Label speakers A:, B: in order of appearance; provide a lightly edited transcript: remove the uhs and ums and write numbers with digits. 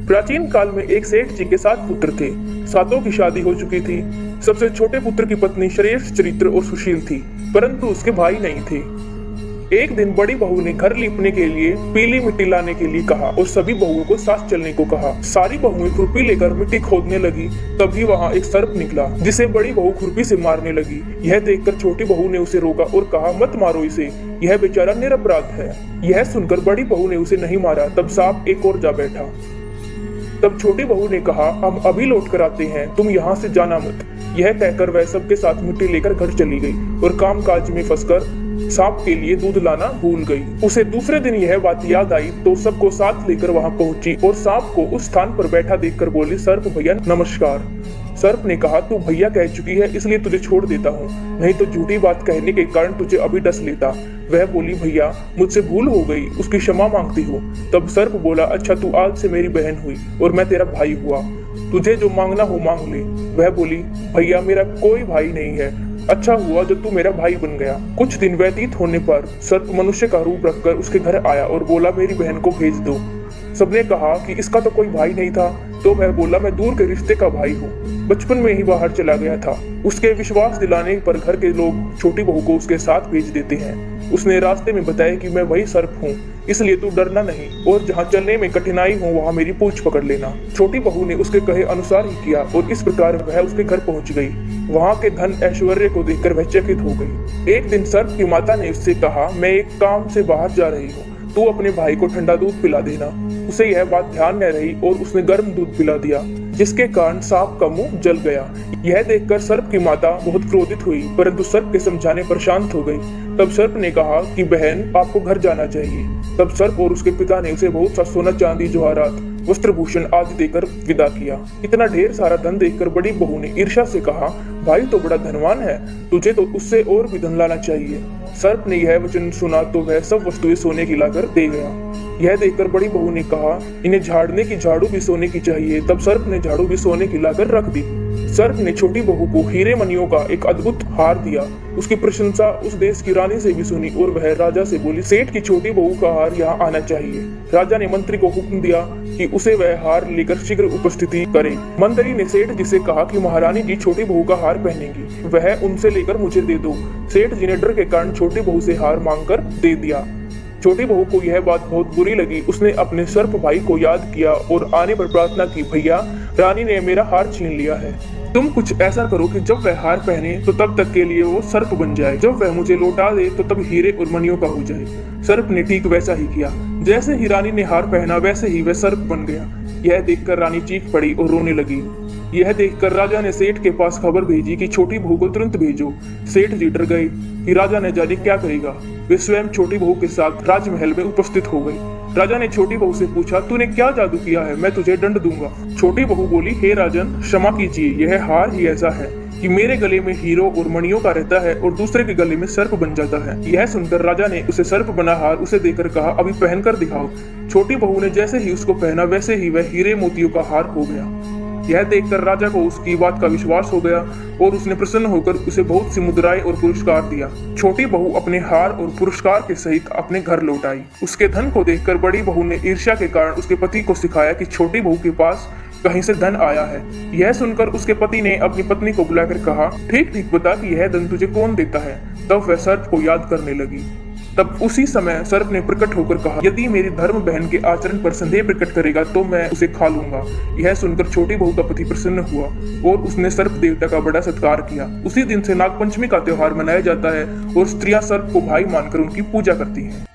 A: प्राचीन काल में एक सेठ जी के 7 पुत्र थे। सातों की शादी हो चुकी थी। सबसे छोटे पुत्र की पत्नी श्रेष्ठ चरित्र और सुशील थी, परंतु उसके भाई नहीं थे। एक दिन बड़ी बहू ने घर लीपने के लिए पीली मिट्टी लाने के लिए कहा और सभी बहुओं को साथ चलने को कहा। सारी बहुएं खुरपी लेकर मिट्टी खोदने लगी। तभी वहां एक सर्प निकला, जिसे बड़ी बहू खुरपी से मारने लगी। यह देखकर छोटी बहू ने उसे रोका और कहा, मत मारो इसे, यह बेचारा निरपराध है। यह सुनकर बड़ी बहू ने उसे नहीं मारा। तब सांप एक और जा बैठा। तब छोटी बहू ने कहा, हम अभी लौट कर आते हैं, तुम यहाँ से जाना मत। यह कहकर वह सबके साथ मिट्टी लेकर घर चली गई और काम काज में फंसकर सांप के लिए दूध लाना भूल गई। उसे दूसरे दिन यह बात याद आई तो सबको साथ लेकर वहां पहुंची और सांप को उस स्थान पर बैठा देखकर बोली, सर्प भैया नमस्कार। सर्प ने कहा, तू भैया कह चुकी है इसलिए तुझे छोड़ देता हूँ, नहीं तो झूठी बात कहने के कारण तुझे अभी डस लेता। वह बोली, भैया मुझसे भूल हो गई, उसकी क्षमा मांगती हूँ। तब सर्प बोला, अच्छा तू आज से मेरी बहन हुई और मैं तेरा भाई हुआ, तुझे जो मांगना हो मांग ले। वह बोली, भैया मेरा कोई भाई नहीं है, अच्छा हुआ जो तू मेरा भाई बन गया। कुछ दिन व्यतीत होने पर सर्प मनुष्य का रूप रखकर उसके घर आया और बोला, मेरी बहन को भेज दो। सबने कहा कि इसका तो कोई भाई नहीं था। तो वह बोला, मैं दूर के रिश्ते का भाई हूँ, बचपन में ही बाहर चला गया था। उसके विश्वास दिलाने पर घर के लोग छोटी बहू को उसके साथ भेज देते हैं। उसने रास्ते में बताया कि मैं वही सर्प हूँ, इसलिए तू डरना नहीं और जहाँ चलने में कठिनाई हो वहाँ मेरी पूंछ पकड़ लेना। छोटी बहू ने उसके कहे अनुसार ही किया और इस प्रकार वह उसके घर पहुँच गई। वहाँ के धन ऐश्वर्य को देखकर वह चकित हो गई। एक दिन सर्प की माता ने उससे कहा, मैं एक काम से बाहर जा रही हूँ, तू अपने भाई को ठंडा दूध पिला देना। उसे यह बात ध्यान न रही और उसने गर्म दूध पिला दिया, जिसके कारण सांप का मुंह जल गया। यह देखकर सर्प की माता बहुत क्रोधित हुई, परंतु सर्प के समझाने पर शांत हो गई। तब सर्प ने कहा कि बहन आपको घर जाना चाहिए। तब सर्प और उसके पिता ने उसे बहुत सा सोना चांदी जवाहरात वस्त्र भूषण आदि देकर विदा किया। इतना ढेर सारा धन देखकर बड़ी बहू ने ईर्ष्या से कहा, भाई तो बड़ा धनवान है, तुझे तो उससे और भी धन लाना चाहिए। सर्प ने यह वचन सुना तो वह सब वस्तुएं सोने की लाकर दे गया। यह देखकर बड़ी बहू ने कहा, इन्हें झाड़ने की झाड़ू भी सोने की चाहिए। तब सर्प ने झाड़ू भी सोने की लाकर रख दी। सर्प ने छोटी बहू को हीरे मणियों का एक अद्भुत हार दिया। उसकी प्रशंसा उस देश की रानी से भी सुनी और वह राजा से बोली, सेठ की छोटी बहू का हार यहाँ आना चाहिए। राजा ने मंत्री को हुक्म दिया कि उसे वह हार लेकर शीघ्र उपस्थिति करे। मंत्री ने सेठ जी से कहा कि महारानी जी छोटी बहू का हार पहनेंगी, वह उनसे लेकर मुझे दे दो। सेठ जी ने डर के कारण छोटी बहू से हार मांगकर दे दिया। छोटी बहू को यह बात बहुत बुरी लगी। उसने अपने सर्प भाई को याद किया और आने पर प्रार्थना की, भैया रानी ने मेरा हार छीन लिया है, तुम कुछ ऐसा करो कि जब वह हार पहने तो तब तक के लिए वो सर्प बन जाए, जब वह मुझे लौटा दे तो तब हीरे और मणियों का हो जाए। सर्प ने ठीक वैसा ही किया। जैसे ही रानी ने हार पहना वैसे ही वह सर्प बन गया। यह देखकर रानी चीख पड़ी और रोने लगी। यह देखकर राजा ने सेठ के पास खबर भेजी कि छोटी बहू को तुरंत भेजो। सेठ जी डर गए कि राजा ने जाने क्या करेगा। वे स्वयं छोटी बहू के साथ राजमहल में उपस्थित हो गई। राजा ने छोटी बहू से पूछा, तूने क्या जादू किया है, मैं तुझे दंड दूंगा। छोटी बहू बोली, हे राजन क्षमा कीजिए, यह हार ही ऐसा है कि मेरे गले में हीरो और मणियों का रहता है और दूसरे के गले में सर्प बन जाता है। यह सुनकर राजा ने उसे सर्प बना हार उसे देकर कहा, अभी पहनकर दिखाओ। छोटी बहू ने जैसे ही उसको पहना वैसे ही वह हीरे मोतियों का हार हो गया। यह देखकर राजा को उसकी बात का विश्वास हो गया और उसने प्रसन्न होकर उसे बहुत सी मुद्राएं और पुरस्कार दिया। छोटी बहू अपने हार और पुरस्कार के सहित अपने घर लौट आई। उसके धन को देखकर बड़ी बहू ने ईर्ष्या के कारण उसके पति को सिखाया कि छोटी बहू के पास कहीं से धन आया है। यह सुनकर उसके पति ने अपनी पत्नी को बुलाकर कहा, ठीक ठीक बता कि यह धन तुझे कौन देता है। तब वह सर्प को याद करने लगी। तब उसी समय सर्प ने प्रकट होकर कहा, यदि मेरी धर्म बहन के आचरण पर संदेह प्रकट करेगा तो मैं उसे खा लूंगा। यह सुनकर छोटी बहू का पति प्रसन्न हुआ और उसने सर्प देवता का बड़ा सत्कार किया। उसी दिन से नागपंचमी का त्योहार मनाया जाता है और स्त्रियां सर्प को भाई मानकर उनकी पूजा करती हैं।